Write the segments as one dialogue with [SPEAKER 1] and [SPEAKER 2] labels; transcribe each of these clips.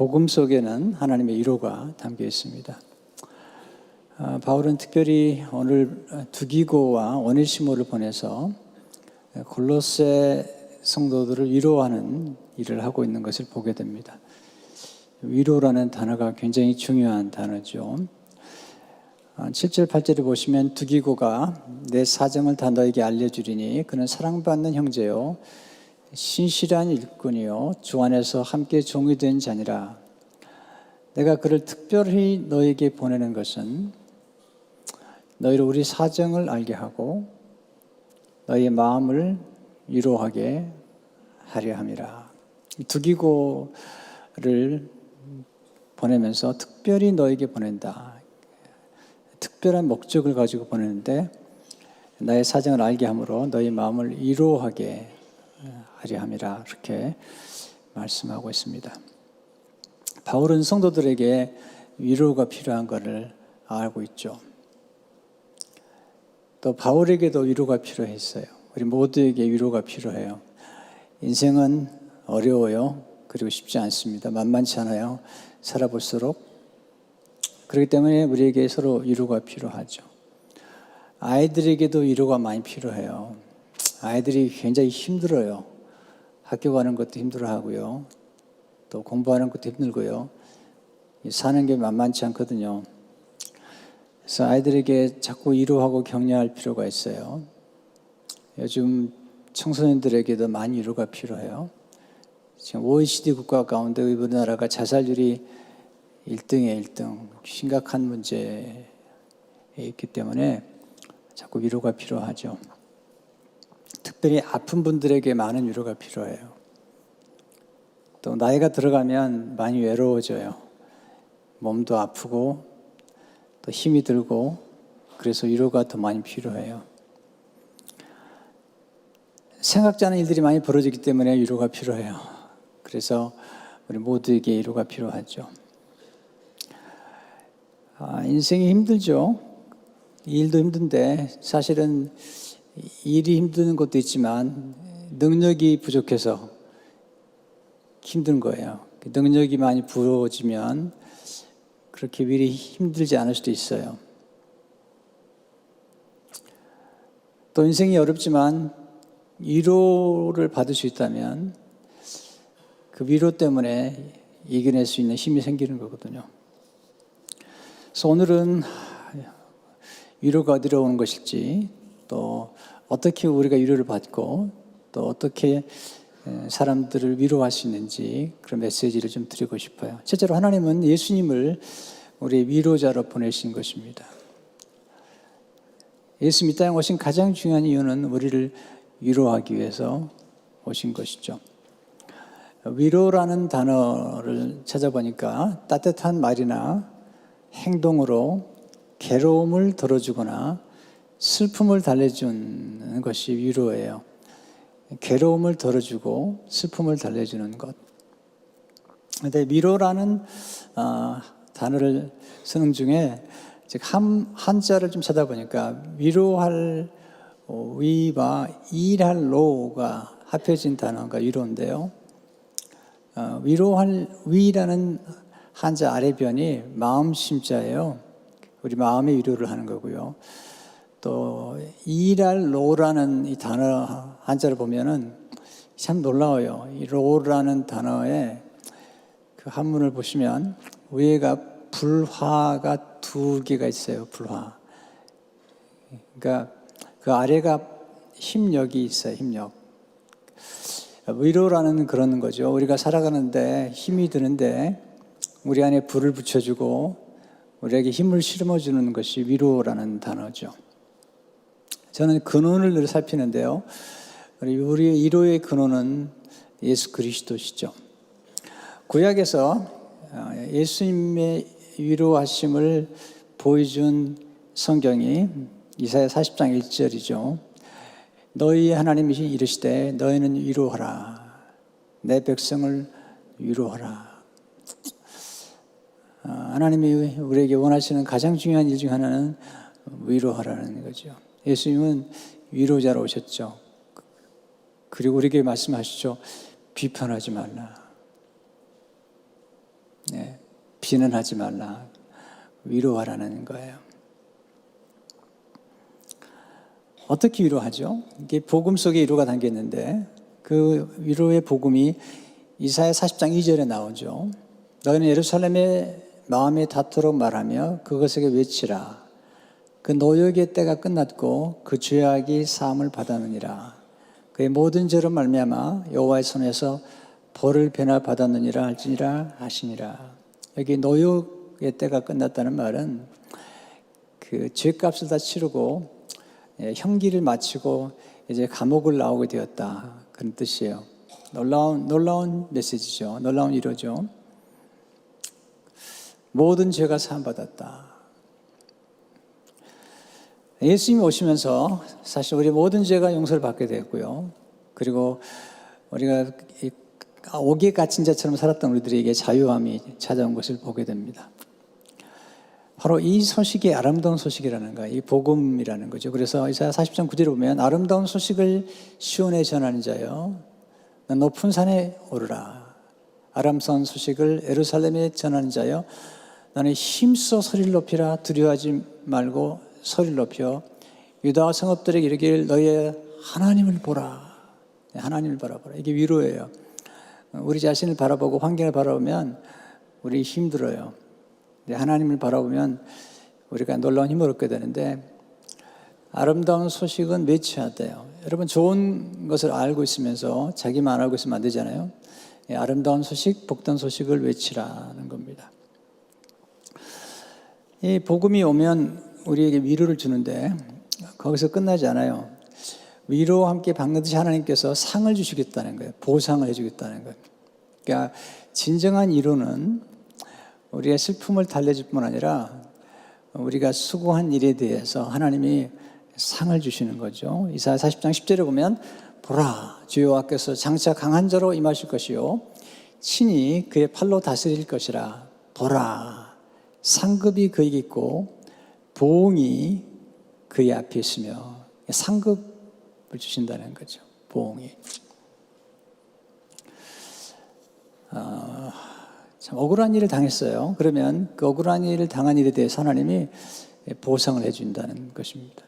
[SPEAKER 1] 복음 속에는 하나님의 위로가 담겨 있습니다. 바울은 특별히 오늘 두기고와 오네시모를 보내서 골로새 성도들을 위로하는 일을 하고 있는 것을 보게 됩니다. 위로라는 단어가 굉장히 중요한 단어죠. 7절 8절에 보시면 두기고가 내 사정을 다 너에게 알려주리니 그는 사랑받는 형제요 신실한 일꾼이요 주 안에서 함께 종이 된 자니라. 내가 그를 특별히 너에게 보내는 것은 너희로 우리 사정을 알게 하고 너희의 마음을 위로하게 하려 함이라. 두기고를 보내면서 특별히 너에게 보낸다. 특별한 목적을 가지고 보내는데 나의 사정을 알게 함으로 너희 마음을 위로하게 하려 함이라. 이렇게 말씀하고 있습니다. 바울은 성도들에게 위로가 필요한 것을 알고 있죠. 또 바울에게도 위로가 필요했어요. 우리 모두에게 위로가 필요해요. 인생은 어려워요. 그리고 쉽지 않습니다. 만만치 않아요. 살아볼수록. 그렇기 때문에 우리에게 서로 위로가 필요하죠. 아이들에게도 위로가 많이 필요해요. 아이들이 굉장히 힘들어요. 학교 가는 것도 힘들어하고요. 또 공부하는 것도 힘들고요. 사는 게 만만치 않거든요. 그래서 아이들에게 자꾸 위로하고 격려할 필요가 있어요. 요즘 청소년들에게도 많이 위로가 필요해요. 지금 OECD 국가 가운데 우리나라가 자살률이 1등에 1등, 심각한 문제에 있기 때문에 자꾸 위로가 필요하죠. 특별히 아픈 분들에게 많은 위로가 필요해요. 또 나이가 들어가면 많이 외로워져요. 몸도 아프고 또 힘이 들고 그래서 위로가 더 많이 필요해요. 생각지 않은 일들이 많이 벌어지기 때문에 위로가 필요해요. 그래서 우리 모두에게 위로가 필요하죠. 인생이 힘들죠. 일도 힘든데 사실은 일이 힘든 것도 있지만 능력이 부족해서 힘든 거예요. 능력이 많이 부러워지면 그렇게 일이 힘들지 않을 수도 있어요. 또 인생이 어렵지만 위로를 받을 수 있다면 그 위로 때문에 이겨낼 수 있는 힘이 생기는 거거든요. 그래서 오늘은 위로가 어디로 오는 것일지, 또 어떻게 우리가 위로를 받고 또 어떻게 사람들을 위로할 수 있는지 그런 메시지를 좀 드리고 싶어요. 실제로 하나님은 예수님을 우리 위로자로 보내신 것입니다. 예수님이 땅에 오신 가장 중요한 이유는 우리를 위로하기 위해서 오신 것이죠. 위로라는 단어를 찾아보니까 따뜻한 말이나 행동으로 괴로움을 덜어주거나 슬픔을 달래주는 것이 위로예요. 괴로움을 덜어주고 슬픔을 달래주는 것. 그런데 위로라는 단어를 쓰는 중에 한자를 좀 찾아보니까 위로할 위와 일할 로가 합해진 단어가 위로인데요. 위로할 위라는 한자 아래변이 마음심자예요. 우리 마음의 위로를 하는 거고요. 또 일할 로라는 이 단어 한자를 보면은 참 놀라워요. 이 로라는 단어에 그 한문을 보시면 위에가 불화가 2개가 있어요. 불화. 그러니까 그 아래가 힘력이 있어요. 힘력. 위로라는 그런 거죠. 우리가 살아가는데 힘이 드는데 우리 안에 불을 붙여주고 우리에게 힘을 실어주는 것이 위로라는 단어죠. 저는 근원을 늘 살피는데요. 우리의 위로의 근원은 예수 그리스도시죠. 구약에서 예수님의 위로하심을 보여준 성경이 이사야 40장 1절이죠. 너희 하나님이 이르시되 너희는 위로하라. 내 백성을 위로하라. 하나님이 우리에게 원하시는 가장 중요한 일 중 하나는 위로하라는 거죠. 예수님은 위로자로 오셨죠. 그리고 우리에게 말씀하시죠. 비판하지 말라. 비난하지 말라. 위로하라는 거예요. 어떻게 위로하죠? 이게 복음 속에 위로가 담겨 있는데 그 위로의 복음이 이사야 40장 2절에 나오죠. 너희는 예루살렘의 마음에 닿도록 말하며 그것에게 외치라. 그 노역의 때가 끝났고 그 죄악이 사함을 받았느니라. 그의 모든 죄로 말미암아 여호와의 손에서 벌을 변화받았느니라 할지니라 하시니라. 여기 노역의 때가 끝났다는 말은 그 죄값을 다 치르고 형기를 마치고 이제 감옥을 나오게 되었다. 그런 뜻이에요. 놀라운 메시지죠. 놀라운 위로죠. 모든 죄가 사함받았다. 예수님이 오시면서 사실 우리 모든 죄가 용서를 받게 되었고요. 그리고 우리가 옥에 갇힌 자처럼 살았던 우리들에게 자유함이 찾아온 것을 보게 됩니다. 바로 이 소식이 아름다운 소식이라는 거예요. 이 복음이라는 거죠. 그래서 이사야 40장 9절에 보면 아름다운 소식을 시온에 전하는 자여 높은 산에 오르라. 아름다운 소식을 예루살렘에 전하는 자여 너는 힘써 소리를 높이라. 두려워하지 말고 소리를 높여 유다 성읍들에게 이르기를 너희의 하나님을 보라. 하나님을 바라보라. 이게 위로예요. 우리 자신을 바라보고 환경을 바라보면 우리 힘들어요. 하나님을 바라보면 우리가 놀라운 힘을 얻게 되는데 아름다운 소식은 외쳐야 돼요. 여러분 좋은 것을 알고 있으면서 자기만 알고 있으면 안 되잖아요. 아름다운 소식, 복된 소식을 외치라는 겁니다. 이 복음이 오면 우리에게 위로를 주는데 거기서 끝나지 않아요. 위로와 함께 반드시 하나님께서 상을 주시겠다는 거예요. 보상을 해주겠다는 거예요. 그러니까 진정한 위로는 우리의 슬픔을 달래줄 뿐 아니라 우리가 수고한 일에 대해서 하나님이 상을 주시는 거죠. 이사야 40장 10절에 보면 보라 주 여호와께서 장차 강한 자로 임하실 것이요 친히 그의 팔로 다스릴 것이라. 보라 상급이 그에게 있고 보응이 그의 앞에 있으며 상급을 주신다는 거죠. 보응이. 참 억울한 일을 당했어요. 그러면 그 억울한 일을 당한 일에 대해서 하나님이 보상을 해준다는 것입니다.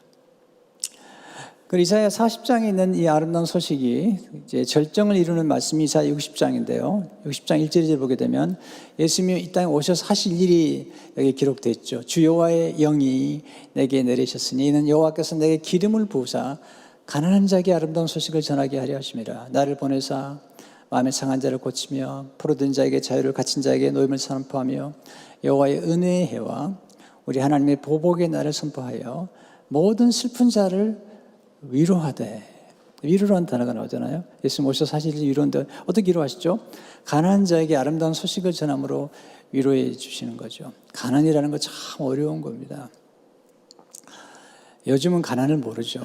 [SPEAKER 1] 그 이사야 40장에 있는 이 아름다운 소식이 이제 절정을 이루는 말씀이 이사야 60장인데요. 60장 1절에 보게 되면 예수님이 이 땅에 오셔서 하실 일이 여기 기록되어 있죠. 주 여호와의 영이 내게 내리셨으니 이는 여호와께서 내게 기름을 부으사 가난한 자에게 아름다운 소식을 전하게 하려 하심이라. 나를 보내사 마음에 상한 자를 고치며 포로된 자에게 자유를 갇힌 자에게 노임을 선포하며 여호와의 은혜의 해와 우리 하나님의 보복의 날을 선포하여 모든 슬픈 자를 위로하되. 위로라는 단어가 나오잖아요. 예수님 오셔서 사실 위로인데 어떻게 위로하시죠? 가난한 자에게 아름다운 소식을 전함으로 위로해 주시는 거죠. 가난이라는 거 참 어려운 겁니다. 요즘은 가난을 모르죠.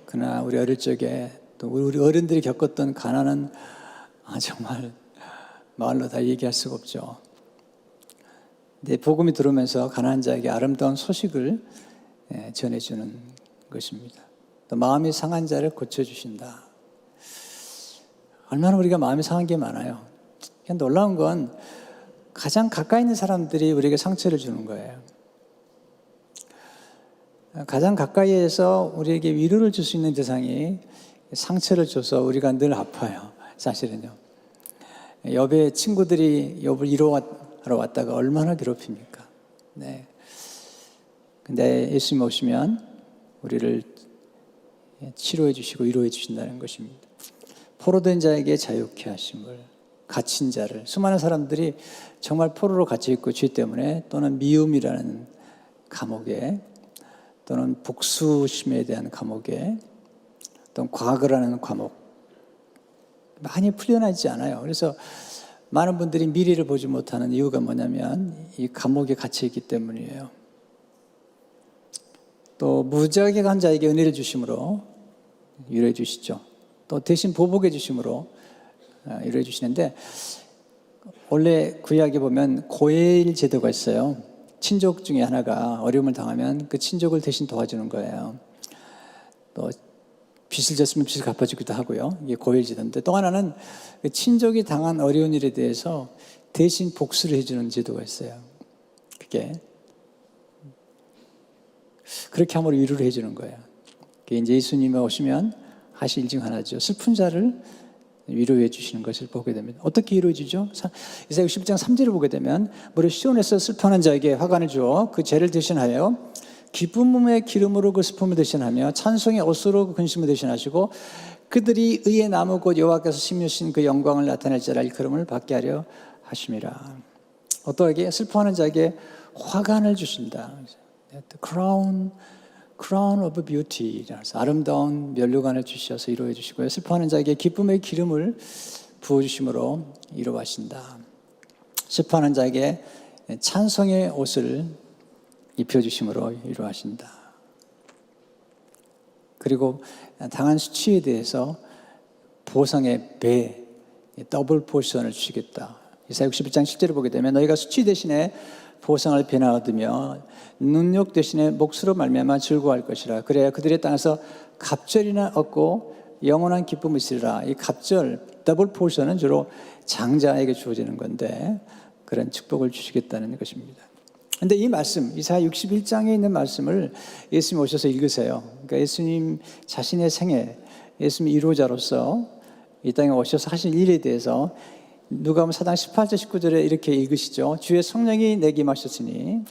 [SPEAKER 1] 그러나 우리 어릴 적에 또 우리 어른들이 겪었던 가난은 정말 말로 다 얘기할 수가 없죠. 근데 복음이 들어오면서 가난한 자에게 아름다운 소식을 전해주는 것입니다. 또 마음이 상한 자를 고쳐주신다. 얼마나 우리가 마음이 상한 게 많아요. 그냥 놀라운 건 가장 가까이 있는 사람들이 우리에게 상처를 주는 거예요. 가장 가까이에서 우리에게 위로를 줄 수 있는 대상이 상처를 줘서 우리가 늘 아파요. 사실은요. 옆에 친구들이 옆을 위로하러 왔다가 얼마나 괴롭힙니까? 네. 근데 예수님 오시면 우리를 치료해 주시고 위로해 주신다는 것입니다. 포로된 자에게 자유케 하심을, 갇힌 자를, 수많은 사람들이 정말 포로로 갇혀 있고 죄 때문에 또는 미움이라는 감옥에 또는 복수심에 대한 감옥에 또는 과거라는 감옥 많이 풀려나지 않아요. 그래서 많은 분들이 미래를 보지 못하는 이유가 뭐냐면 이 감옥에 갇혀 있기 때문이에요. 또 무지하게 간 자에게 은혜를 주심으로 위로해 주시죠. 또 대신 보복해 주심으로 위로해 주시는데 원래 구약에 보면 고엘 제도가 있어요. 친족 중에 하나가 어려움을 당하면 그 친족을 대신 도와주는 거예요. 또 빚을 졌으면 빚을 갚아주기도 하고요. 이게 고엘 제도인데 또 하나는 친족이 당한 어려운 일에 대해서 대신 복수를 해주는 제도가 있어요. 쉽게. 그렇게 함으로 위로를 해주는 거예요. 이제 예수님이 오시면 하실 일 중 하나죠. 슬픈 자를 위로해 주시는 것을 보게 됩니다. 어떻게 위로해 주죠? 이사야 60장 3절을 보게 되면 무릇 시온에서 슬퍼하는 자에게 화관을 주어 그 죄를 대신하여 기쁨의 기름으로 그 슬픔을 대신하며 찬송의 옷으로 그 근심을 대신하시고 그들이 의의 나무 곧 여호와께서 심으신 그 영광을 나타낼 자라 일컬음을 받게 하려 하심이라. 어떠하게? 슬퍼하는 자에게 화관을 주신다. crown of beauty, 아름다운 면류관을 주셔서 위로해 주시고요. 슬퍼하는 자에게 기쁨의 기름을 부어주심으로 위로하신다. 슬퍼하는 자에게 찬송의 옷을 입혀주심으로 위로하신다. 그리고 당한 수치에 대해서 보상의 배, 더블 포션을 주시겠다. 이사야 61장 10절을 보게 되면 너희가 수치 대신에 보상을 배나 얻으며 능력 대신에 몫으로 말미암아 즐거워할 것이라. 그래야 그들의 땅에서 갑절이나 얻고 영원한 기쁨이 있으리라. 이 갑절, 더블 포션은 주로 장자에게 주어지는 건데 그런 축복을 주시겠다는 것입니다. 그런데 이 말씀, 이사야 61장에 있는 말씀을 예수님 오셔서 읽으세요. 그러니까 예수님 자신의 생애, 예수님 1호자로서 이 땅에 오셔서 하신 일에 대해서 누가복음 4장 18절 19절에 이렇게 읽으시죠. 주의 성령이 내게 임하셨으니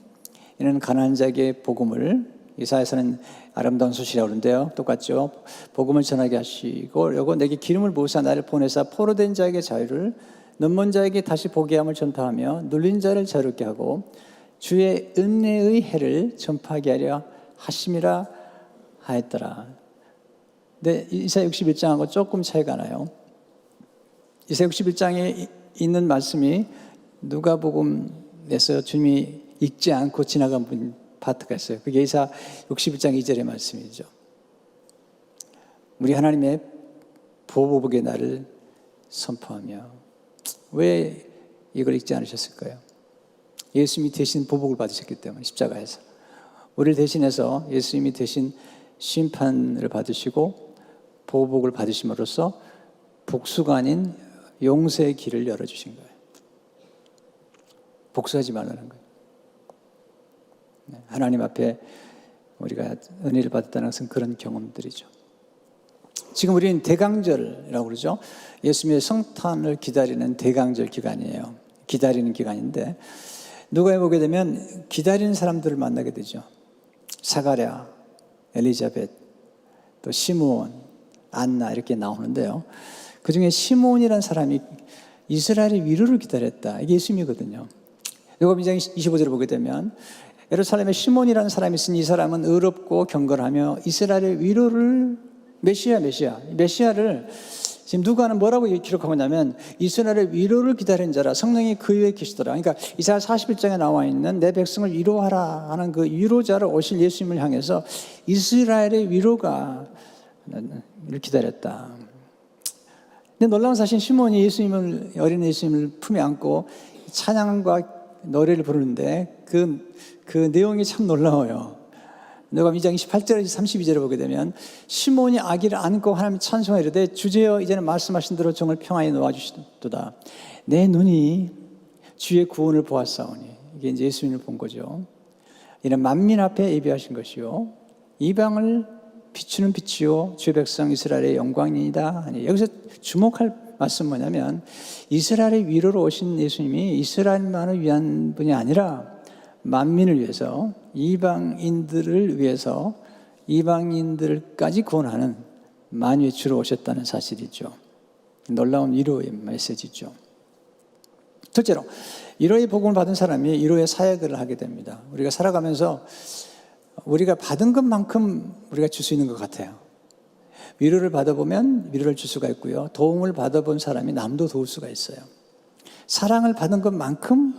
[SPEAKER 1] 이는 가난한 자에게 복음을, 이사야서는 아름다운 소식이라고 그러는데요. 똑같죠. 복음을 전하게 하시고 요거 내게 기름을 부으사 나를 보내사 포로된 자에게 자유를, 눈먼 자에게 다시 보게 함을 전파하며 눌린 자를 자유롭게 하고 주의 은혜의 해를 전파하게 하려 하심이라 하였더라. 근데 이사야 61장하고 조금 차이가 나요. 이사야 61장에 있는 말씀이 누가복음에서 주님이 읽지 않고 지나간 파트가 있어요. 그게 이사야 61장 2절의 말씀이죠. 우리 하나님의 보복의 날을 선포하며. 왜 이걸 읽지 않으셨을까요? 예수님이 대신 보복을 받으셨기 때문에, 십자가에서. 우리를 대신해서 예수님이 대신 심판을 받으시고 보복을 받으심으로써 복수가 아닌 용서의 길을 열어주신 거예요. 복수하지 말라는 거예요. 하나님 앞에 우리가 은혜를 받았다는 것은 그런 경험들이죠. 지금 우리는 대강절이라고 그러죠. 예수님의 성탄을 기다리는 대강절 기간이에요. 기다리는 기간인데 누가 보게 되면 기다리는 사람들을 만나게 되죠. 사가랴, 엘리자벳, 또 시므온, 안나 이렇게 나오는데요. 그 중에 시므온이라는 사람이 이스라엘의 위로를 기다렸다. 이게 예수님이거든요. 요거 2장 25절을 보게 되면 예루살렘에 시몬이라는 사람이 있으니 이 사람은 의롭고 경건하며 이스라엘의 위로를 메시아를 지금 누가는 뭐라고 기록하고 있냐면 이스라엘의 위로를 기다린 자라 성령이 그 위에 계시더라. 그러니까 이사야 41장에 나와 있는 내 백성을 위로하라 하는 그 위로자로 오실 예수님을 향해서 이스라엘의 위로가 기다렸다. 근데 놀라운 사실 시몬이 예수님을, 어린 예수님을 품에 안고 찬양과 노래를 부르는데 그 내용이 참 놀라워요. 누가복음 2장 28절에서 32절을 보게 되면 시몬이 아기를 안고 하나님 찬송하이르되 주제여 이제는 말씀하신 대로 종을 평안히 놓아주시도다. 내 눈이 주의 구원을 보았사오니. 이게 이제 예수님을 본 거죠. 이는 만민 앞에 예비하신 것이요 이방을 비추는 빛이요 주의 백성 이스라엘의 영광이다. 여기서 주목할 말씀은 뭐냐면 이스라엘의 위로로 오신 예수님이 이스라엘만을 위한 분이 아니라 만민을 위해서, 이방인들을 위해서 이방인들까지 구원하는 만유의 주로 오셨다는 사실이죠. 놀라운 위로의 메시지죠. 첫째로 위로의 복음을 받은 사람이 위로의 사역을 하게 됩니다. 우리가 살아가면서 우리가 받은 것만큼 우리가 줄 수 있는 것 같아요. 위로를 받아보면 위로를 줄 수가 있고요. 도움을 받아본 사람이 남도 도울 수가 있어요. 사랑을 받은 것만큼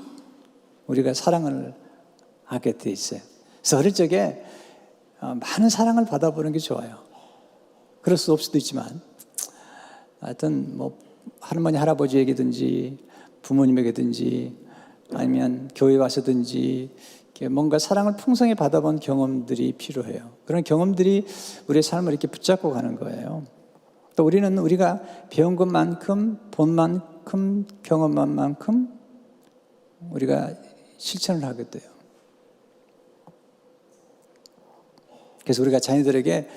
[SPEAKER 1] 우리가 사랑을 하게 돼 있어요. 그래서 어릴 적에 많은 사랑을 받아보는 게 좋아요. 그럴 수 없을 수도 있지만 하여튼 뭐 할머니 할아버지에게든지 부모님에게든지 아니면 교회 와서든지 뭔가 사랑을 풍성히 받아본 경험들이 필요해요. 그런 경험들이 우리의 삶을 이렇게 붙잡고 가는 거예요. 또 우리는 우리가 배운 것만큼, 본 만큼, 경험한 만큼 우리가 실천을 하게 돼요. 그래서 우리가 자녀들에게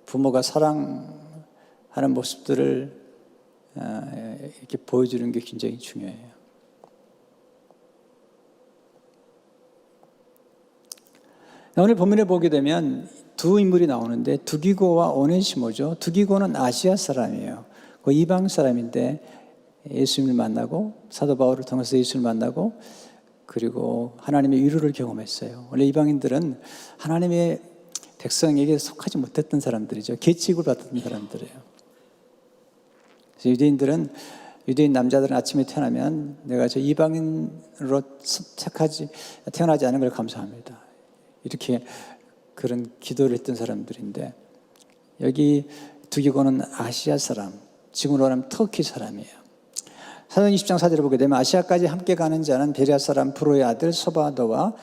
[SPEAKER 1] 부모가 사랑하는 모습들을 이렇게 보여주는 게 굉장히 중요해요. 오늘 본문에 보게 되면 두 인물이 나오는데 두기고와 오네시모죠. 두기고는 아시아 사람이에요. 그 이방 사람인데 예수님을 만나고 사도 바울을 통해서 예수님을 만나고 그리고 하나님의 위로를 경험했어요. 원래 이방인들은 하나님의 백성에게 속하지 못했던 사람들이죠. 계칙을 받았던 사람들이에요. 그래서 유대인 남자들은 아침에 태어나면 내가 저 이방인으로 태어나지 않은 걸 감사합니다. 이렇게 그런 기도를 했던 사람들인데 여기 두기고는 아시아 사람, 지금으로 말하면 터키 사람이에요. 사도행 20장 4절을 보게 되면 아시아까지 함께 가는 자는 베레아 사람 브로의 아들 소바도와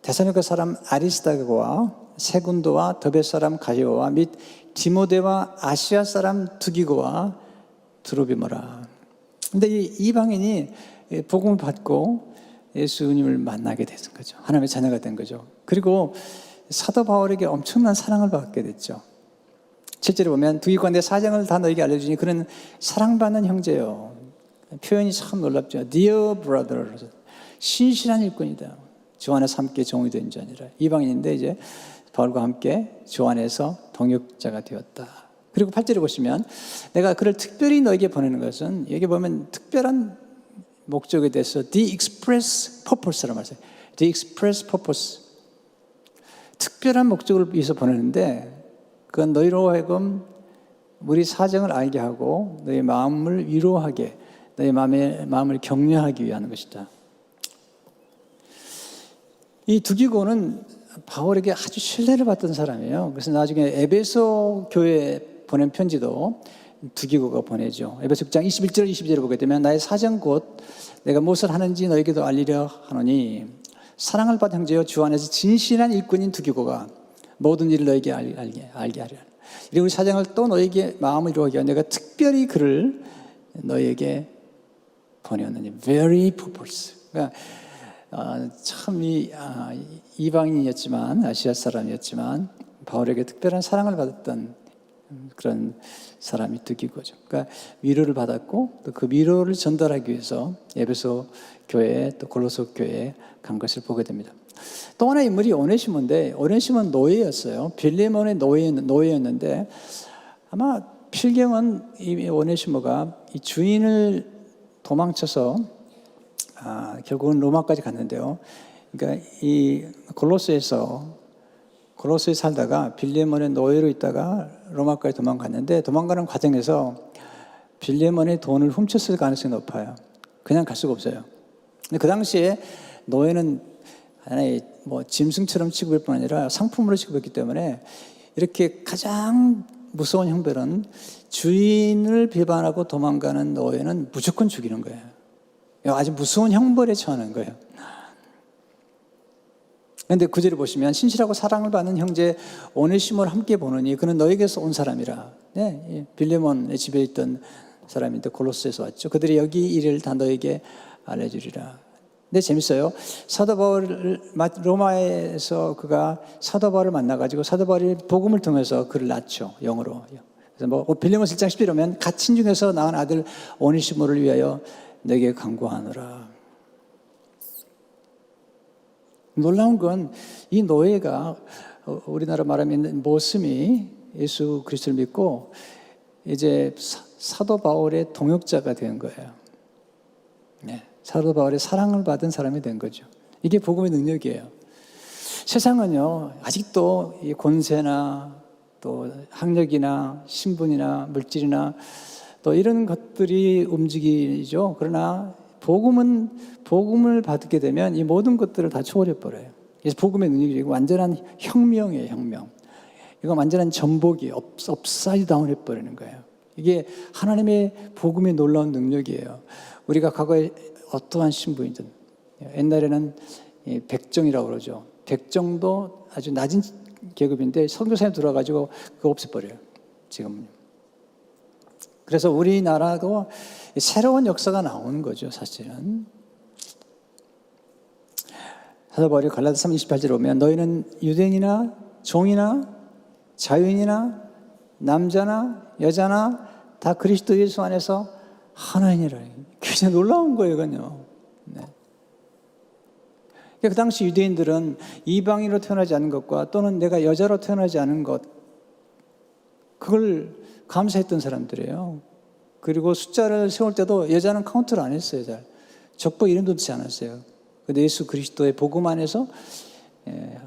[SPEAKER 1] 데살로니가 사람 아리스다고와 세군도와 더베 사람 가이오와 및 디모데와 아시아 사람 두기고와 드로비모라. 근데 이 이방인이 복음을 받고 예수님을 만나게 된 거죠. 하나님의 자녀가 된 거죠. 그리고 사도 바울에게 엄청난 사랑을 받게 됐죠. 실제로 보면 두기고가 내 사정을 다 너에게 알려주니 그는 사랑받는 형제요. 표현이 참 놀랍죠. Dear brother, 신실한 일꾼이다. 주 안에서 함께 종이 된 자니라. 이방인인데 이제 바울과 함께 주 안에서 동역자가 되었다. 그리고 8절에 보시면 내가 그를 특별히 너에게 보내는 것은 여기 보면 특별한 목적에 대해서 The express purpose라고 말해요. The express purpose. 특별한 목적을 위해서 보내는데 그건 너희로 하여금 우리 사정을 알게 하고 너희 마음을 위로하게 너희 마음을 격려하기 위한 것이다. 이 두기고는 바울에게 아주 신뢰를 받던 사람이에요. 그래서 나중에 에베소 교회에 보낸 편지도 두기고가 보내죠. 에베소 6장 21절 22절을 보게 되면 나의 사정 곧 내가 무엇을 하는지 너에게도 알리려 하노니 사랑을 받은 형제여 주 안에서 진실한 일꾼인 두기고가 모든 일을 너에게 알게 하리라. 우리 사정을 또 너에게 마음을 이루게 하여 내가 특별히 그를 너에게 보내었느니 very purpose. 그러니까 참 이방인이었지만 아시아 사람이었지만 바울에게 특별한 사랑을 받았던 그런 사람이 두기고죠. 그러니까 위로를 받았고 또 그 위로를 전달하기 위해서 에베소 교회 또 골로새 교회에 간 것을 보게 됩니다. 또 하나의 인물이 오네시모인데 오네시모는 노예였어요. 빌레몬의 노예였는데 아마 필경은 이 오네시모가 이 주인을 도망쳐서 결국은 로마까지 갔는데요. 그러니까 이 골로새에 살다가 빌레몬의 노예로 있다가 로마까지 도망갔는데 도망가는 과정에서 빌레몬의 돈을 훔쳤을 가능성이 높아요. 그냥 갈 수가 없어요. 근데 그 당시에 노예는 하나의 짐승처럼 취급할 뿐 아니라 상품으로 취급했기 때문에 이렇게 가장 무서운 형벌은 주인을 비방하고 도망가는 노예는 무조건 죽이는 거예요. 아주 무서운 형벌에 처하는 거예요. 그런데 구절을 보시면 신실하고 사랑을 받는 형제 오네시모를 함께 보느니 그는 너에게서 온 사람이라. 네, 빌레몬의 집에 있던 사람인데 골로새에서 왔죠. 그들이 여기 일을 다 너에게 알려주리라. 근데 재밌어요. 사도 바울을 로마에서 그가 사도 바울을 만나가지고 사도 바울이 복음을 통해서 그를 낳죠. 영으로. 그래서 빌레몬서 1장 10절에 보면 갇힌 중에서 낳은 아들 오네시모를 위하여 내게 간구하노라. 놀라운 건 이 노예가 우리나라 말하면 모슴이 예수 그리스도를 믿고 이제 사도 바울의 동역자가 된 거예요. 네, 사도 바울의 사랑을 받은 사람이 된 거죠. 이게 복음의 능력이에요. 세상은요 아직도 이 권세나 또 학력이나 신분이나 물질이나 또 이런 것들이 움직이죠. 그러나 복음을 받게 되면 이 모든 것들을 다 초월해 버려요. 그래서 복음의 능력이 완전한 혁명이에요, 혁명. 이거 완전한 전복이 업사이드 다운 해버리는 거예요. 이게 하나님의 복음의 놀라운 능력이에요. 우리가 과거에 어떠한 신분이든 옛날에는 백정이라고 그러죠. 백정도 아주 낮은 계급인데 선교사님 들어와가지고 그거 없애버려요. 지금은. 그래서 우리나라도 새로운 역사가 나오는 거죠, 사실은. 사도 바울이 갈라디아 3장 28절에 보면 너희는 유대인이나 종이나 자유인이나 남자나 여자나 다 그리스도 예수 안에서 하나이니라. 굉장히 놀라운 거예요, 그건요. 네. 그 당시 유대인들은 이방인으로 태어나지 않은 것과 또는 내가 여자로 태어나지 않은 것, 그걸 감사했던 사람들이에요. 그리고 숫자를 세울 때도 여자는 카운트를 안 했어요. 잘 적복 이름도 넣지 않았어요. 근데 예수 그리스도의 복음 안에서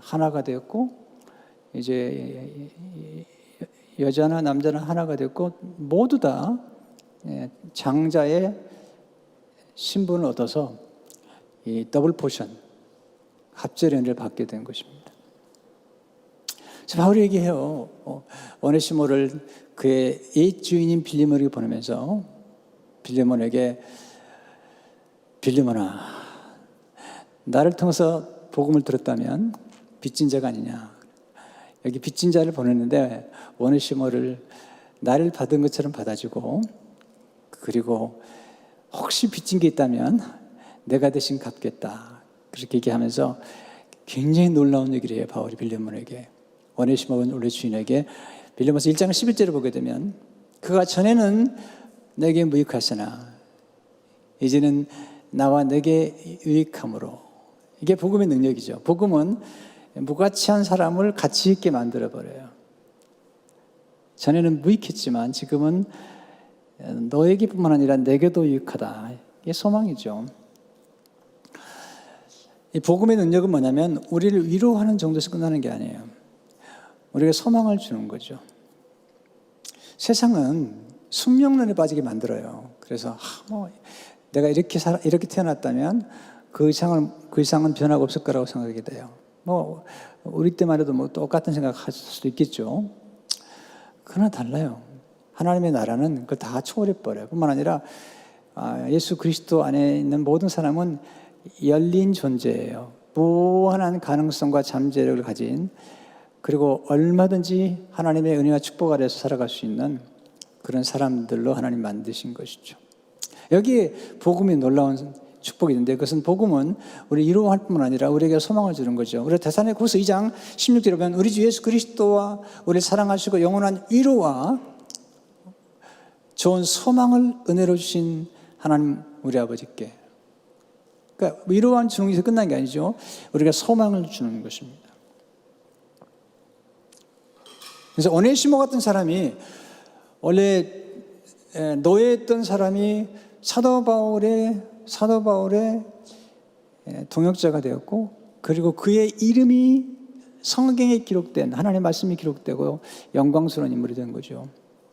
[SPEAKER 1] 하나가 되었고, 이제 여자나 남자나 하나가 되었고, 모두 다 장자의 신분을 얻어서 이 더블 포션, 합절의 은혜를 받게 된 것입니다. 바울이 얘기해요. 오네시모를 그의 옛 주인인 빌레몬에게 보내면서 빌레몬에게, 빌레몬아, 나를 통해서 복음을 들었다면 빚진 자가 아니냐. 여기 빚진 자를 보냈는데 오네시모를 나를 받은 것처럼 받아주고, 그리고 혹시 빚진 게 있다면 내가 대신 갚겠다. 그렇게 얘기하면서 굉장히 놀라운 얘기를 해요. 바울이 빌레몬에게. 오네시모는 원래 주인에게 빌레몬서 1장 11절을 보게 되면, 그가 전에는 내게 무익하시나 이제는 나와 내게 유익함으로. 이게 복음의 능력이죠. 복음은 무가치한 사람을 가치 있게 만들어버려요. 전에는 무익했지만 지금은 너에게뿐만 아니라 내게도 유익하다. 이게 소망이죠. 이 복음의 능력은 뭐냐면 우리를 위로하는 정도에서 끝나는 게 아니에요. 우리가 소망을 주는 거죠. 세상은 숙명론에 빠지게 만들어요. 그래서 내가 이렇게 태어났다면 그 이상은 변화가 없을 거라고 생각하게 돼요. 우리 때만 해도 똑같은 생각할 수도 있겠죠. 그러나 달라요. 하나님의 나라는 그걸 다 초월해 버려요. 뿐만 아니라 예수 그리스도 안에 있는 모든 사람은 열린 존재예요. 무한한 가능성과 잠재력을 가진, 그리고 얼마든지 하나님의 은혜와 축복 아래에서 살아갈 수 있는 그런 사람들로 하나님 만드신 것이죠. 여기에 복음이 놀라운 축복이 있는데, 그것은 복음은 우리 위로할 뿐만 아니라 우리에게 소망을 주는 거죠. 우리 데살로니가후서 2장 16절에 보면 우리 주 예수 그리스도와 우리를 사랑하시고 영원한 위로와 좋은 소망을 은혜로 주신 하나님 우리 아버지께, 그러니까 위로와 주는 것에서 끝난 게 아니죠. 우리가 소망을 주는 것입니다. 그래서 오네시모 같은 사람이, 원래 노예했던 사람이 사도 바울의 동역자가 되었고, 그리고 그의 이름이 성경에 기록된, 하나님의 말씀이 기록되고 영광스러운 인물이 된 거죠.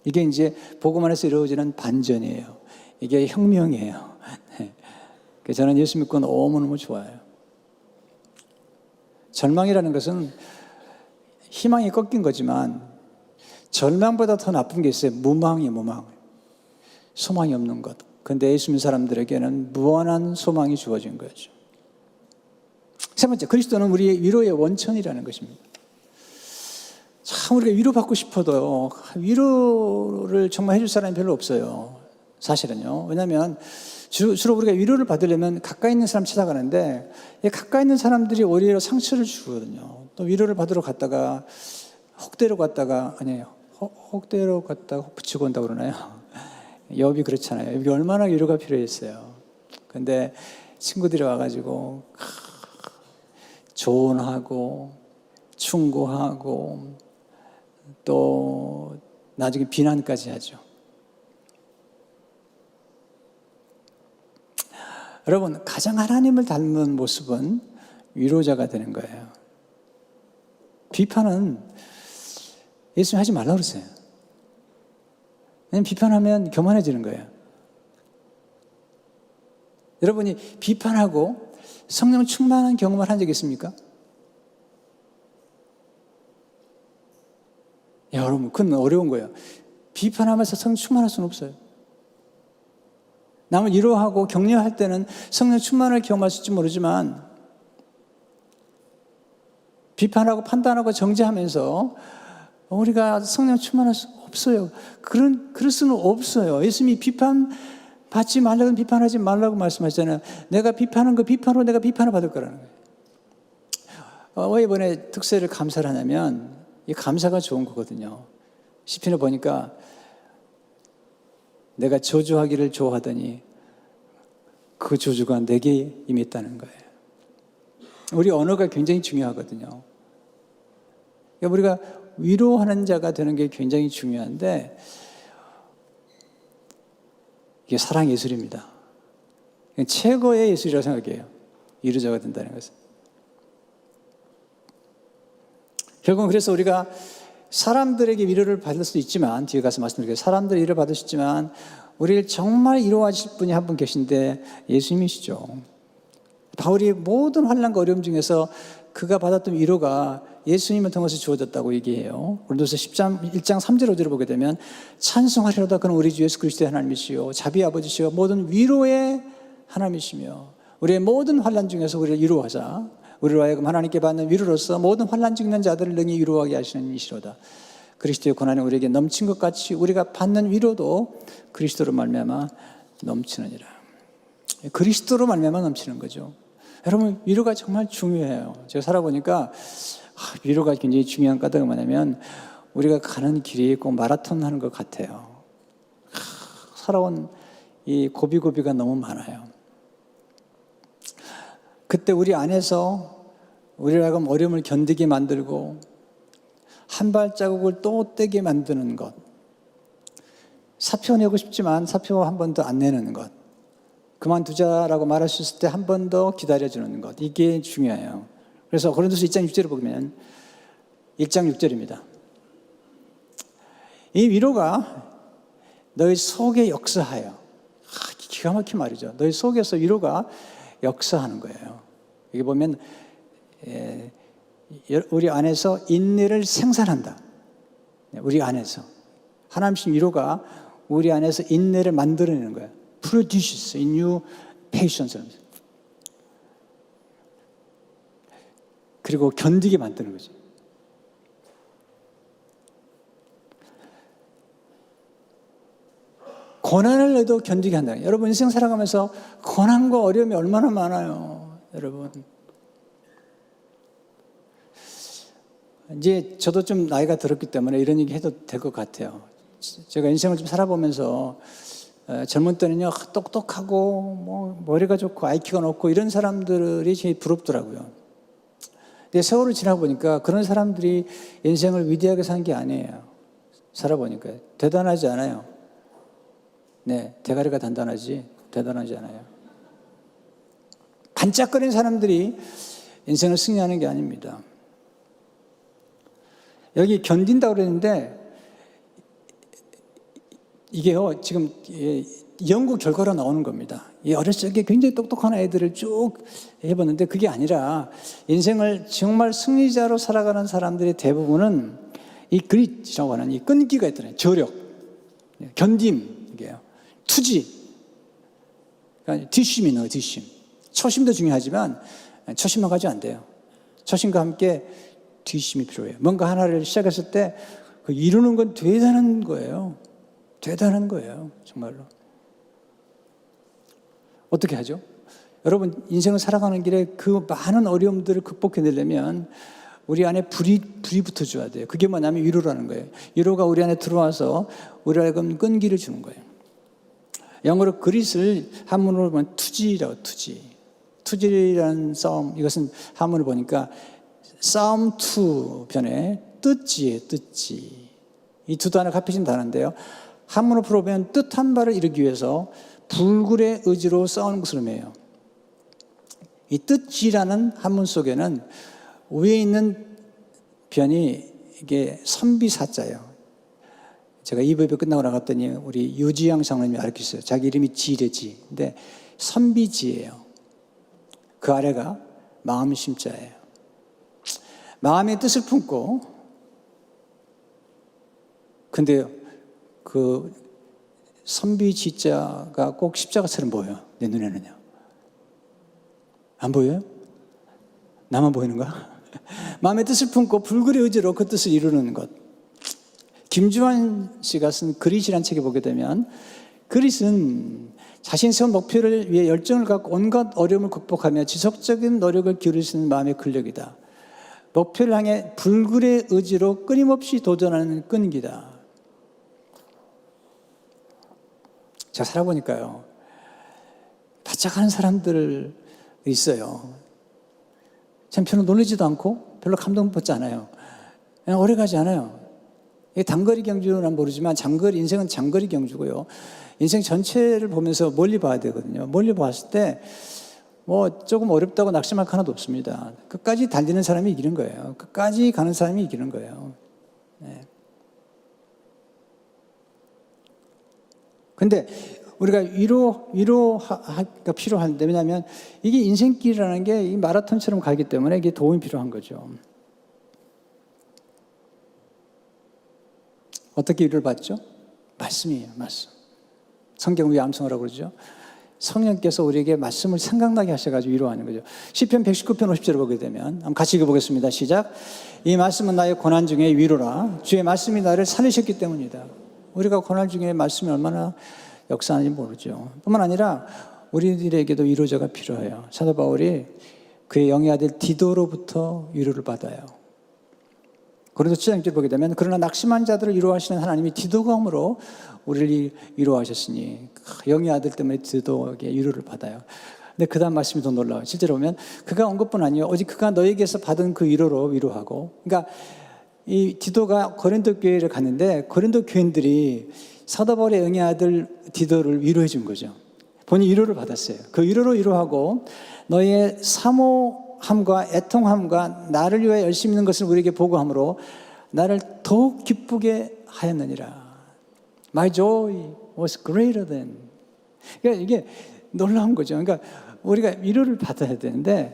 [SPEAKER 1] 이게 이제 복음 안에서 이루어지는 반전이에요. 이게 혁명이에요. 저는 예수 믿고 너무너무 좋아요. 절망이라는 것은 희망이 꺾인 거지만 절망보다 더 나쁜 게 있어요. 무망이에요, 무망. 소망이 없는 것. 그런데 예수 믿는 사람들에게는 무한한 소망이 주어진 거죠. 세 번째, 그리스도는 우리의 위로의 원천이라는 것입니다. 참 우리가 위로받고 싶어도 위로를 정말 해줄 사람이 별로 없어요. 사실은요. 왜냐하면 주로 우리가 위로를 받으려면 가까이 있는 사람 찾아가는데, 가까이 있는 사람들이 오히려 상처를 주거든요. 또 위로를 받으러 갔다가 혹대로 갔다가, 아니에요, 혹대로 갔다가 혹 붙이고 온다고 그러나요? 욥이 그렇잖아요. 욥이 얼마나 위로가 필요했어요. 근데 친구들이 와가지고 조언하고 충고하고 또 나중에 비난까지 하죠. 여러분, 가장 하나님을 닮은 모습은 위로자가 되는 거예요. 비판은 예수님 하지 말라고 그랬어요. 왜냐면 비판하면 교만해지는 거예요. 여러분이 비판하고 성령 충만한 경험을 한 적 있습니까? 여러분, 그건 어려운 거예요. 비판하면서 성령 충만할 수는 없어요. 남을 위로하고 격려할 때는 성령 충만을 경험할 수 있을지 모르지만, 비판하고 판단하고 정죄하면서 우리가 성령 충만할 수 없어요. 그럴 수는 없어요. 예수님이 비판받지 말라고, 비판하지 말라고 말씀하셨잖아요. 내가 비판한 그 비판으로 내가 비판을 받을 거라는 거예요. 왜 이번에 특세를 감사를 하냐면 이 감사가 좋은 거거든요. 시편을 보니까 내가 저주하기를 좋아하더니 그 저주가 내게 임했다는 거예요. 우리 언어가 굉장히 중요하거든요. 우리가 위로하는 자가 되는 게 굉장히 중요한데 이게 사랑 예술입니다. 최고의 예술이라고 생각해요. 위로자가 된다는 것은. 결국은 그래서 우리가 사람들에게 위로를 받을 수도 있지만, 뒤에 가서 말씀드릴게요. 사람들의 위로를 받을 수 있지만 우리를 정말 위로하실 분이 한 분 계신데 예수님이시죠. 바울이 모든 환난과 어려움 중에서 그가 받았던 위로가 예수님을 통해서 주어졌다고 얘기해요. 고린도서 1장 3절 5절을 보게 되면 찬송하리로다 그는 우리 주 예수 그리스도의 하나님이시요 자비의 아버지시요 모든 위로의 하나님이시며 우리의 모든 환난 중에서 우리를 위로하자. 우리로 하여금 하나님께 받는 위로로서 모든 환난 중에 있는 자들을 능히 위로하게 하시는 이시로다. 그리스도의 고난이 우리에게 넘친 것 같이 우리가 받는 위로도 그리스도로 말미암아 넘치느니라. 그리스도로 말미암아 넘치는 거죠. 여러분, 위로가 정말 중요해요. 제가 살아보니까 위로가 굉장히 중요한 까닭은 뭐냐면 우리가 가는 길이 꼭 마라톤 하는 것 같아요. 살아온 이 고비고비가 너무 많아요. 그때 우리 안에서 우리를 하여금 어려움을 견디게 만들고 한 발자국을 또 떼게 만드는 것, 사표 내고 싶지만 사표 한 번도 안 내는 것, 그만두자라고 말할 수 있을 때 한 번 더 기다려주는 것, 이게 중요해요. 그래서 고린도서 1장 6절을 보면 1장 6절입니다. 이 위로가 너희 속에 역사하여, 기가 막힌 말이죠. 너희 속에서 위로가 역사하는 거예요. 여기 보면 우리 안에서 인내를 생산한다. 우리 안에서 하나님의 위로가 우리 안에서 인내를 만들어내는 거예요. Produces in you patience. 그리고 견디게 만드는 거죠. 고난을 내도 견디게 한다. 여러분 인생 살아가면서 고난과 어려움이 얼마나 많아요. 여러분. 이제 저도 좀 나이가 들었기 때문에 이런 얘기 해도 될 것 같아요. 제가 인생을 좀 살아보면서 젊은 때는요 똑똑하고 뭐 머리가 좋고 IQ가 높고 이런 사람들이 제일 부럽더라고요. 근데 세월을 지나고 보니까 그런 사람들이 인생을 위대하게 사는 게 아니에요. 살아보니까 대단하지 않아요. 네, 대가리가 단단하지 대단하지 않아요. 반짝거리는 사람들이 인생을 승리하는 게 아닙니다. 여기 견딘다고 그랬는데 이게요 지금 연구 결과로 나오는 겁니다. 이 어렸을 적에 굉장히 똑똑한 아이들을 쭉 해봤는데 그게 아니라 인생을 정말 승리자로 살아가는 사람들의 대부분은 이 그릿이라고 하는 이 끈기가 있잖아요. 저력, 견딤, 이게요. 투지, 그러니까 뒷심이 있는 거예요. 뒷심. 초심도 중요하지만 초심만 가지고 안 돼요. 초심과 함께 뒷심이 필요해요. 뭔가 하나를 시작했을 때 그 이루는 건 대단한 거예요. 대단한 거예요. 정말로. 어떻게 하죠? 여러분 인생을 살아가는 길에 그 많은 어려움들을 극복해내려면 우리 안에 불이 붙어줘야 돼요. 그게 뭐냐면 위로라는 거예요. 위로가 우리 안에 들어와서 우리 하여금 끈기를 주는 거예요. 영어로 그릿을 한문으로 보면 투지라고 투지. 투지라는 싸움, 이것은 한문을 보니까 싸움 투 변에 뜻지예요. 뜻지. 이 두 단어가 합해진 단어인데요. 한문으로 풀어보면 뜻한 바를 이루기 위해서 불굴의 의지로 싸우는 것을 의미해요. 이 뜻지라는 한문 속에는 위에 있는 변이 이게 선비사자예요. 제가 이부예배 끝나고 나갔더니 우리 유지영 장로님이 가르쳤어요. 자기 이름이 지래지. 근데 선비지예요. 그 아래가 마음 심자예요. 마음의 뜻을 품고 근데 그 선비지자가 꼭 십자가처럼 보여요. 내 눈에는요. 안 보여요? 나만 보이는가? 마음의 뜻을 품고 불굴의 의지로 그 뜻을 이루는 것. 김주환 씨가 쓴 그릿이라는 책에 보게 되면 그릿은 자신 세운 목표를 위해 열정을 갖고 온갖 어려움을 극복하며 지속적인 노력을 기울일 수 있는 마음의 근력이다. 목표를 향해 불굴의 의지로 끊임없이 도전하는 끈기다. 제가 살아보니까요, 바짝 하는 사람들 있어요. 참 별로 놀라지도 않고 별로 감동받지 않아요. 그냥 오래가지 않아요. 이게 단거리 경주는 모르지만 인생은 장거리 경주고요. 인생 전체를 보면서 멀리 봐야 되거든요. 멀리 봤을 때 조금 어렵다고 낙심할 거 하나도 없습니다. 끝까지 달리는 사람이 이기는 거예요. 끝까지 가는 사람이 이기는 거예요. 네. 근데 우리가 위로가 필요한데, 왜냐하면 이게 인생길이라는 게 이 마라톤처럼 가기 때문에 이게 도움이 필요한 거죠. 어떻게 위로를 받죠? 말씀이에요, 말씀. 성경 위암성이라고 그러죠. 성령께서 우리에게 말씀을 생각나게 하셔가지고 위로하는 거죠. 시편 119편 50절을 보게 되면 한번 같이 읽어보겠습니다. 시작. 이 말씀은 나의 고난 중에 위로라. 주의 말씀이 나를 살리셨기 때문이다. 우리가 고난 중에 말씀이 얼마나 역사하는지 모르죠. 뿐만 아니라 우리들에게도 위로자가 필요해요. 사도 바울이 그의 영의 아들 디도로부터 위로를 받아요. 그래서 7장 1절 보게 되면 그러나 낙심한 자들을 위로하시는 하나님이 디도감으로 우리를 위로하셨으니, 영의 아들 때문에 디도에게 위로를 받아요. 근데 그 다음 말씀이 더 놀라워요. 실제로 보면 그가 온 것뿐 아니에요. 오직 그가 너에게서 받은 그 위로로 위로하고, 그러니까 이 디도가 고린도 교회를 갔는데 고린도 교인들이 사도 바울의 영의 아들 디도를 위로해 준 거죠. 본인이 위로를 받았어요. 그 위로로 위로하고 너의 사모함과 애통함과 나를 위해 열심히 있는 것을 우리에게 보고함으로 나를 더욱 기쁘게 하였느니라. My joy was greater than. 그러니까 이게 놀라운 거죠. 그러니까 우리가 위로를 받아야 되는데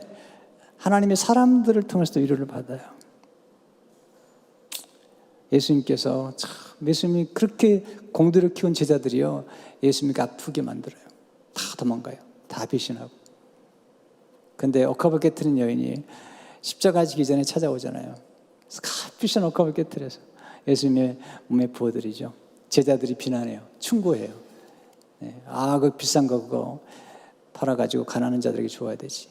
[SPEAKER 1] 하나님의 사람들을 통해서도 위로를 받아요. 예수님께서 예수님이 그렇게 공들여 키운 제자들이요, 예수님이 아프게 만들어요. 다 도망가요. 다 배신하고. 근데 옥합을 깨트린 여인이 십자가 지기 전에 찾아오잖아요. 그래서 값비싼 옥합을 깨트려서 예수님의 몸에 부어드리죠. 제자들이 비난해요. 충고해요. 네. 그 비싼 거 그거 팔아가지고 가난한 자들에게 줘야 되지.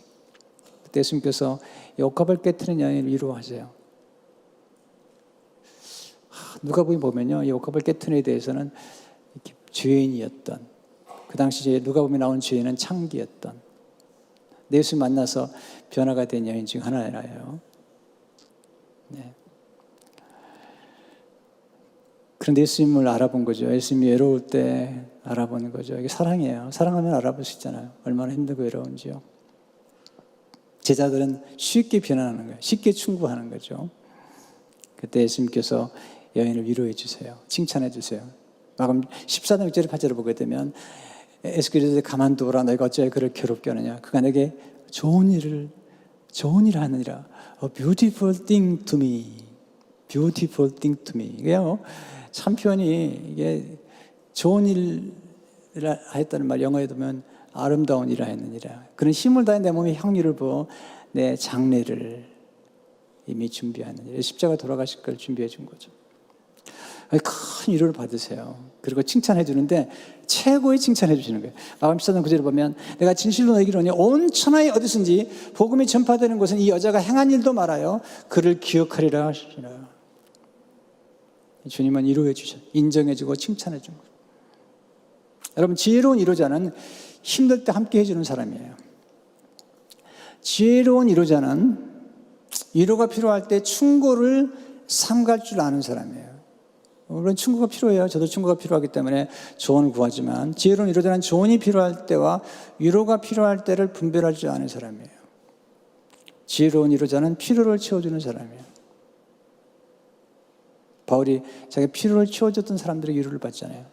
[SPEAKER 1] 그때 예수님께서 이 옥합을 깨트린 여인을 위로하세요. 누가복음 보면요, 이 옥합을 깨트린 에 대해서는 죄인이었던, 그 당시 누가복음에 나온 죄인은 창기였던, 예수 만나서 변화가 된 여인 중 하나예요. 네. 그런데 예수님을 알아본 거죠. 예수님이 외로울 때 알아보는 거죠. 이게 사랑이에요. 사랑하면 알아볼 수 있잖아요. 얼마나 힘들고 외로운지요. 제자들은 쉽게 변화하는 거예요. 쉽게 충고하는 거죠. 그때 예수님께서 여인을 위로해 주세요. 칭찬해 주세요. 마감 14장 6절에 8절을 보게 되면 에스겔에서 가만두어라. 너희가 어찌하여 그를 괴롭게 하느냐. 그가 내게 좋은 일을 하느니라. A beautiful thing to me. Beautiful thing to me. 이게요, 참 표현이, 이게 좋은 일을 하였다는 말, 영어에 보면 아름다운 일을 하였느니라. 그런 힘을 다해 내 몸에 향유를 부어 내 장례를 이미 준비하느니라. 십자가 돌아가실 걸 준비해 준 거죠. 큰 위로를 받으세요. 그리고 칭찬해 주는데 최고의 칭찬해 주시는 거예요. 마감 14장 9절을 보면 내가 진실로 너희에게 이르노니 온 천하에 어디든지 복음이 전파되는 곳은 이 여자가 행한 일도 말하여 그를 기억하리라 하시니라. 주님은 위로해 주셔, 인정해 주고 칭찬해 준 거예요. 여러분, 지혜로운 위로자는 힘들 때 함께 해주는 사람이에요. 지혜로운 위로자는 위로가 필요할 때 충고를 삼갈 줄 아는 사람이에요. 물론 충고가 필요해요. 저도 충고가 필요하기 때문에 조언을 구하지만 지혜로운 위로자는 조언이 필요할 때와 위로가 필요할 때를 분별할 줄 아는 사람이에요. 지혜로운 위로자는 필요를 채워주는 사람이에요. 바울이 자기 필요를 채워줬던 사람들의 위로를 받잖아요.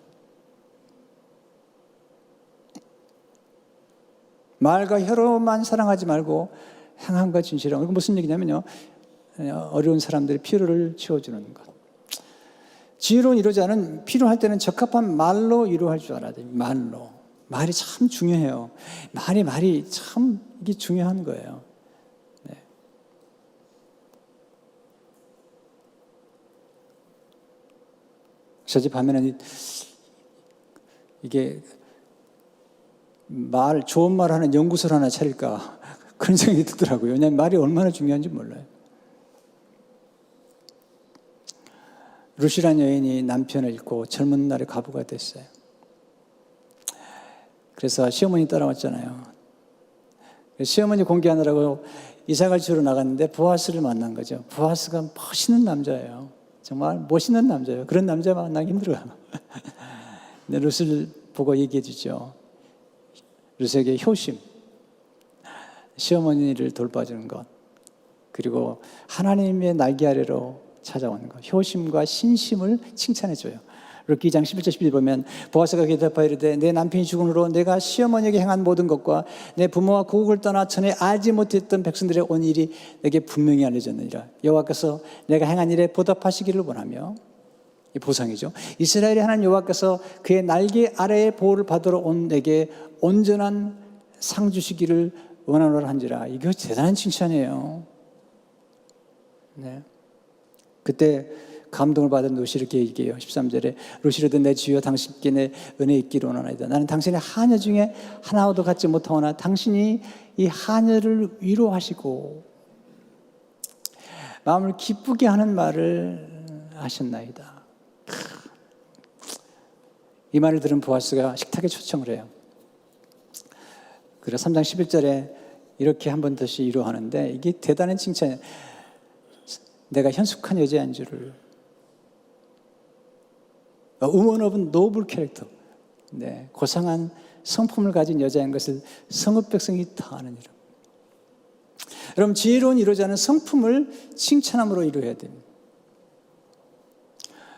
[SPEAKER 1] 말과 혀로만 사랑하지 말고 행함과 진실함. 이거 무슨 얘기냐면요, 어려운 사람들의 필요를 채워주는 것. 지혜로운 위로자는 필요할 때는 적합한 말로 위로할 줄 알아야 돼요. 말이 참 중요해요. 말이 참 이게 중요한 거예요. 네. 저 집 하면은 이게 좋은 말 하는 연구소를 하나 차릴까 그런 생각이 들더라고요. 왜냐하면 말이 얼마나 중요한지 몰라요. 루시란 여인이 남편을 잃고 젊은 날에 과부가 됐어요. 그래서 시어머니 따라왔잖아요. 시어머니 공개하느라고 이사갈 집으로 나갔는데 보아스를 만난 거죠. 보아스가 멋있는 남자예요. 정말 멋있는 남자예요. 그런 남자 만나기 힘들어요. 근데 룻을 보고 얘기해 주죠. 룻에게 효심, 시어머니를 돌봐주는 것, 그리고 하나님의 날개 아래로 찾아오는 것, 효심과 신심을 칭찬해 줘요. 룻기 2장 11절 12절 보면 보아스가 대답하여 이르되 내 남편이 죽음으로 내가 시어머니에게 행한 모든 것과 내 부모와 고국을 떠나 전에 알지 못했던 백성들의 온 일이 내게 분명히 알려졌느니라. 여호와께서 내가 행한 일에 보답하시기를 원하며, 이 보상이죠. 이스라엘의 하나님 여호와께서 그의 날개 아래의 보호를 받으러 온 내게 온전한 상 주시기를 원하노라 한지라. 이거 대단한 칭찬이에요. 네. 그때 감동을 받은 룻이 이렇게 얘기해요. 13절에 룻이 이르되 내 주여 당신께 내 은혜 있기를 원하나이다. 나는 당신의 하녀 중에 하나와도 같지 못하오나 당신이 이 하녀를 위로하시고 마음을 기쁘게 하는 말을 하셨나이다. 이 말을 들은 보아스가 식탁에 초청을 해요. 그래서 3장 11절에 이렇게 한 번 다시 위로하는데 이게 대단한 칭찬이에요. 내가 현숙한 여자인 줄을. woman of noble character. 네, 고상한 성품을 가진 여자인 것을 성읍 백성이 다 아는 이름. 여러분, 지혜로운 위로자는 성품을 칭찬함으로 위로해야 됩니다.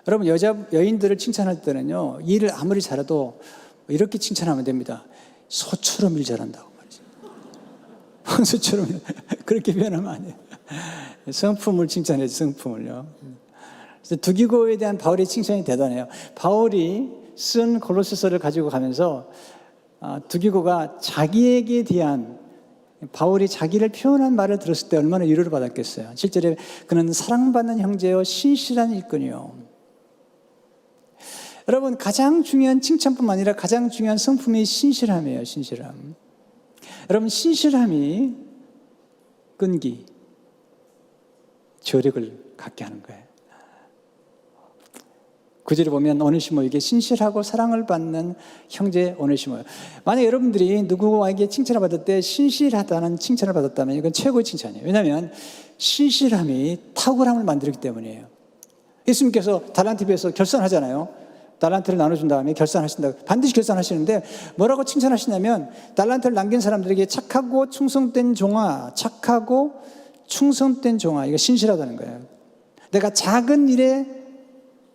[SPEAKER 1] 여러분, 여인들을 칭찬할 때는요, 일을 아무리 잘해도 이렇게 칭찬하면 됩니다. 소처럼 일 잘한다고 말이죠. 황소처럼 그렇게 표현하면 안 돼요. 성품을 칭찬해야지, 성품을요. 그래서 두기고에 대한 바울의 칭찬이 대단해요. 바울이 쓴 골로새서를 가지고 가면서 두기고가 자기에게 대한, 바울이 자기를 표현한 말을 들었을 때 얼마나 위로를 받았겠어요. 실제로 그는 사랑받는 형제요 신실한 일꾼이요. 여러분, 가장 중요한 칭찬뿐만 아니라 가장 중요한 성품이 신실함이에요. 신실함. 여러분, 신실함이 끈기, 저력을 갖게 하는 거예요. 구절에 보면 오네시모에게 신실하고 사랑을 받는 형제 오네시모예요. 만약 여러분들이 누구에게 칭찬을 받을 때 신실하다는 칭찬을 받았다면 이건 최고의 칭찬이에요. 왜냐하면 신실함이 탁월함을 만들기 때문이에요. 예수님께서 달란트에 비해서 결산하잖아요. 달란트를 나눠준 다음에 결산하신다고, 반드시 결산하시는데 뭐라고 칭찬하시냐면 달란트를 남긴 사람들에게 착하고 충성된 종아, 착하고 충성된 종아, 이거 신실하다는 거예요. 내가 작은 일에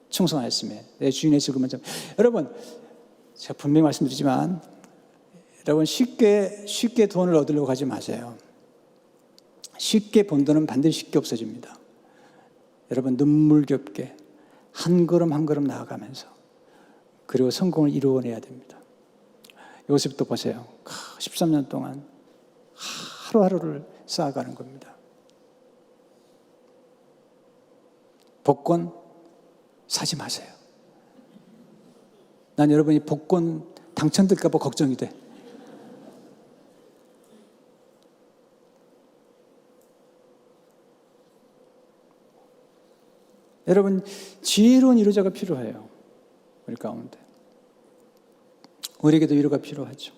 [SPEAKER 1] 충성하였으며 내 주인의 즐거움을 참. 여러분, 제가 분명히 말씀드리지만 여러분, 쉽게 돈을 얻으려고 하지 마세요. 쉽게 번 돈은 반드시 쉽게 없어집니다. 여러분, 눈물겹게 한 걸음 한 걸음 나아가면서 그리고 성공을 이루어내야 됩니다. 요셉도 보세요. 13년 동안 하루하루를 쌓아가는 겁니다. 복권 사지 마세요. 난 여러분이 복권 당첨될까 봐 걱정이 돼. 여러분, 지혜로운 위로자가 필요해요. 우리 가운데. 우리에게도 위로가 필요하죠.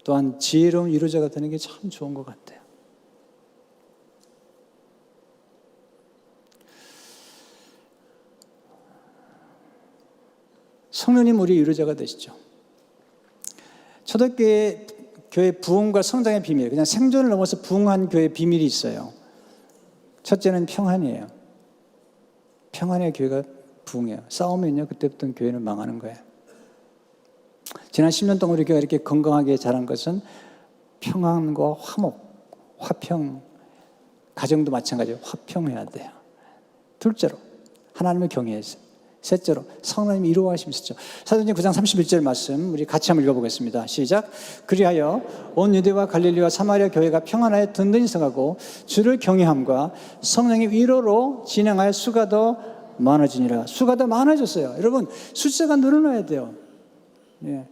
[SPEAKER 1] 또한 지혜로운 위로자가 되는 게 참 좋은 것 같아요. 성령님, 우리 위로자가 되시죠. 초대교회 부흥과 성장의 비밀, 그냥 생존을 넘어서 부흥한 교회의 비밀이 있어요. 첫째는 평안이에요. 평안의 교회가 부흥해요. 싸우면요, 그때부터 교회는 망하는 거예요. 지난 10년 동안 우리 교회가 이렇게 건강하게 자란 것은 평안과 화목, 화평, 가정도 마찬가지로 화평해야 돼요. 둘째로 하나님을 경외해서, 셋째로 성령님이 위로하심이시죠. 사도행전 9장 31절 말씀 우리 같이 한번 읽어보겠습니다. 시작. 그리하여 온 유대와 갈릴리와 사마리아 교회가 평안하여 든든히 서가고 주를 경외함과 성령의 위로로 진행하여 수가 더 많아지니라. 수가 더 많아졌어요. 여러분, 숫자가 늘어나야 돼요. 예.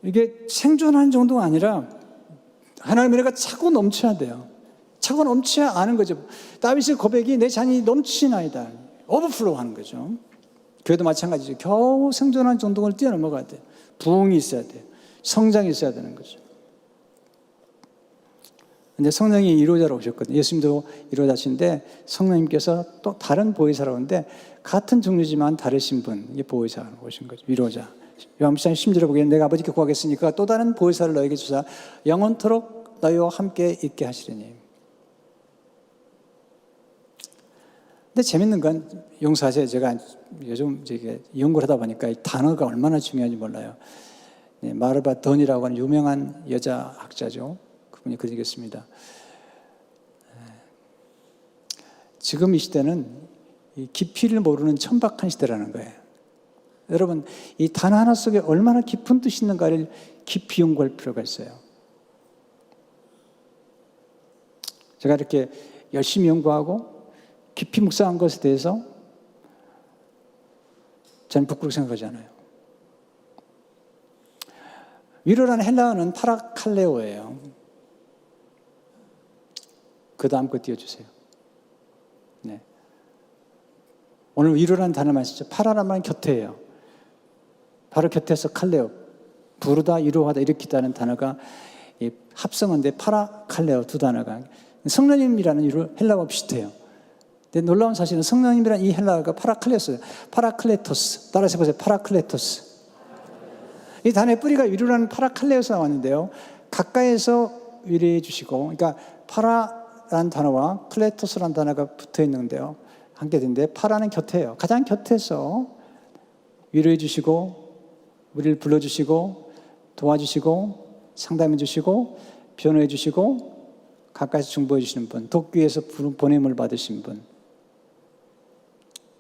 [SPEAKER 1] 이게 생존하는 정도가 아니라 하나님의 은혜가 차고 넘쳐야 돼요. 차고 넘쳐야 아는 거죠. 다윗의 고백이 내 잔이 넘치나이다. 오버플로우 하는 거죠. 교회도 마찬가지죠. 겨우 생존하는 정도를 뛰어넘어가야 돼요. 부흥이 있어야 돼요. 성장이 있어야 되는 거죠. 근데 성령이 위로자로 오셨거든요. 예수님도 위로자신데 성령님께서 또 다른 보혜사로 오는데 같은 종류지만 다르신 분, 이게 보혜사로 오신 거죠. 위로자. 요한복음 10절에 보기에는 내가 아버지께 구하겠으니까 또 다른 보혜사를 너에게 주사 영원토록 너희와 함께 있게 하시리니. 근데 재밌는 건 용서하세요. 제가 요즘 연구를 하다 보니까 이 단어가 얼마나 중요한지 몰라요. 네, 마르바 던이라고 하는 유명한 여자 학자죠. 그분이 그런 얘기 했습니다. 지금 이 시대는 이 깊이를 모르는 천박한 시대라는 거예요. 여러분, 이 단어 하나 속에 얼마나 깊은 뜻이 있는가를 깊이 연구할 필요가 있어요. 제가 이렇게 열심히 연구하고 깊이 묵상한 것에 대해서 저는 부끄럽게 생각하지 않아요. 위로라는 헬라어는 파라칼레오예요. 그 다음 거 띄워주세요. 네. 오늘 위로라는 단어만 쓰죠. 파라란 말은 곁에예요. 바로 곁에서 칼레오. 부르다, 위로하다, 일으키다는 단어가 합성어인데 파라칼레오 두 단어가 성령님이라는 헬라어와 비슷해요. 근데 놀라운 사실은 성령님이라는 이 헬라어가 파라클레토스예요. 파라클레토스. 따라서 해보세요. 파라클레토스. 이 단어의 뿌리가 위로라는 파라칼레오에서 나왔는데요. 가까이에서 위로해 주시고, 그러니까 파라라는 단어와 클레토스라는 단어가 붙어 있는데요. 함께 되는데 파라는 곁에요. 가장 곁에서 위로해 주시고, 우리를 불러주시고, 도와주시고, 상담해 주시고, 변호해 주시고, 가까이서 중보해 주시는 분, 독귀에서 보냄을 받으신 분.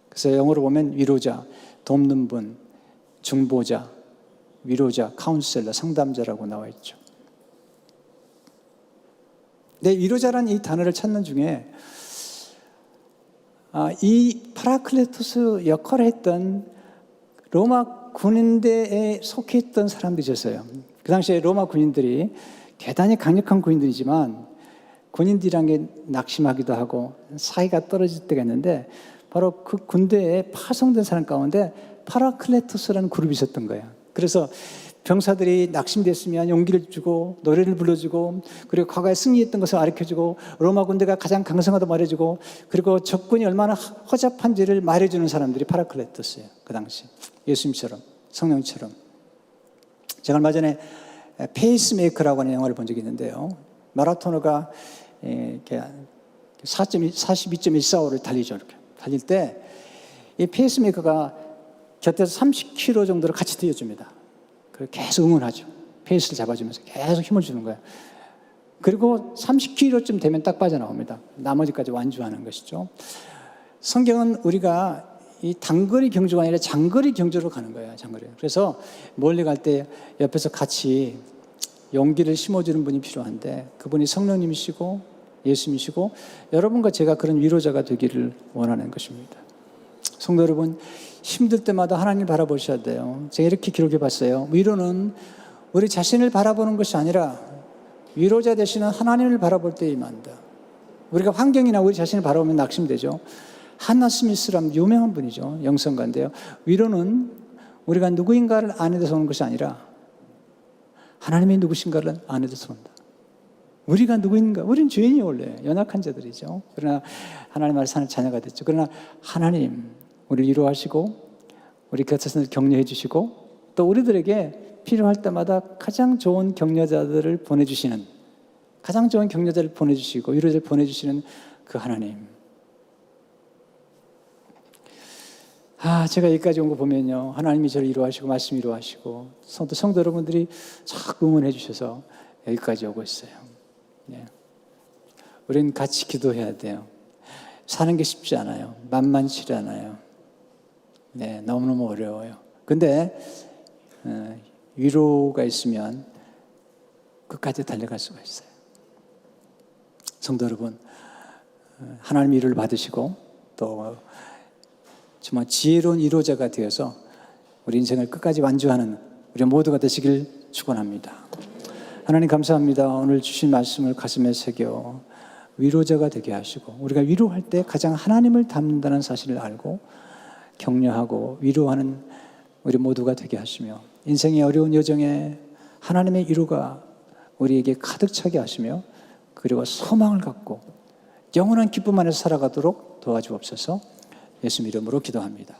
[SPEAKER 1] 그래서 영어로 보면 위로자, 돕는 분, 중보자, 위로자, 카운셀러, 상담자라고 나와 있죠. 근데 위로자라는 이 단어를 찾는 중에 이 파라클레토스 역할을 했던 로마 군인대에 속해 있던 사람들이 있었어요. 그 당시에 로마 군인들이 대단히 강력한 군인들이지만 군인들이란 게 낙심하기도 하고 사이가 떨어질 때가 있는데 바로 그 군대에 파송된 사람 가운데 파라클레토스라는 그룹이 있었던 거예요. 그래서 병사들이 낙심됐으면 용기를 주고 노래를 불러주고 그리고 과거에 승리했던 것을 가르쳐주고 로마 군대가 가장 강성하다고 말해주고 그리고 적군이 얼마나 허접한지를 말해주는 사람들이 파라클레토스예요. 그 당시 예수님처럼 성령처럼. 제가 얼마 전에 페이스메이커라고 하는 영화를 본 적이 있는데요. 마라토너가 이렇게 42.145를 달리죠. 이렇게 달릴 때 이 페이스메이커가 곁에서 30km 정도를 같이 뛰어줍니다. 계속 응원하죠. 페이스를 잡아주면서 계속 힘을 주는 거예요. 그리고 30km쯤 되면 딱 빠져나옵니다. 나머지까지 완주하는 것이죠. 성경은 우리가 이 단거리 경주가 아니라 장거리 경주로 가는 거예요. 장거리. 그래서 멀리 갈 때 옆에서 같이 용기를 심어주는 분이 필요한데 그분이 성령님이시고 예수님이시고 여러분과 제가 그런 위로자가 되기를 원하는 것입니다. 성도 여러분, 힘들 때마다 하나님을 바라보셔야 돼요. 제가 이렇게 기록해 봤어요. 위로는 우리 자신을 바라보는 것이 아니라 위로자 되시는 하나님을 바라볼 때에 임한다. 우리가 환경이나 우리 자신을 바라보면 낙심되죠. 한나 스미스라는 유명한 분이죠. 영성가인데요. 위로는 우리가 누구인가를 아는 데서 오는 것이 아니라 하나님이 누구신가를 아는 데서 온다. 우리가 누구인가? 우리는 죄인이 원래 연약한 자들이죠. 그러나 하나님 아래 사는 자녀가 됐죠. 그러나 하나님 우리를 위로하시고 우리 곁에서 격려해 주시고 또 우리들에게 필요할 때마다 가장 좋은 격려자들을 보내주시는 가장 좋은 격려자를 보내주시고 위로자를 보내주시는 그 하나님. 제가 여기까지 온 거 보면요. 하나님이 저를 위로하시고 말씀 위로하시고 성도 여러분들이 자꾸 응원해 주셔서 여기까지 오고 있어요. 네. 우리는 같이 기도해야 돼요. 사는 게 쉽지 않아요. 만만치 않아요. 네, 너무너무 어려워요. 근데 위로가 있으면 끝까지 달려갈 수가 있어요. 성도 여러분, 하나님 위로를 받으시고 또 정말 지혜로운 위로자가 되어서 우리 인생을 끝까지 완주하는 우리 모두가 되시길 축원합니다. 하나님 감사합니다. 오늘 주신 말씀을 가슴에 새겨 위로자가 되게 하시고, 우리가 위로할 때 가장 하나님을 닮는다는 사실을 알고 격려하고 위로하는 우리 모두가 되게 하시며, 인생의 어려운 여정에 하나님의 위로가 우리에게 가득 차게 하시며, 그리고 소망을 갖고 영원한 기쁨 안에서 살아가도록 도와주옵소서. 예수님 이름으로 기도합니다.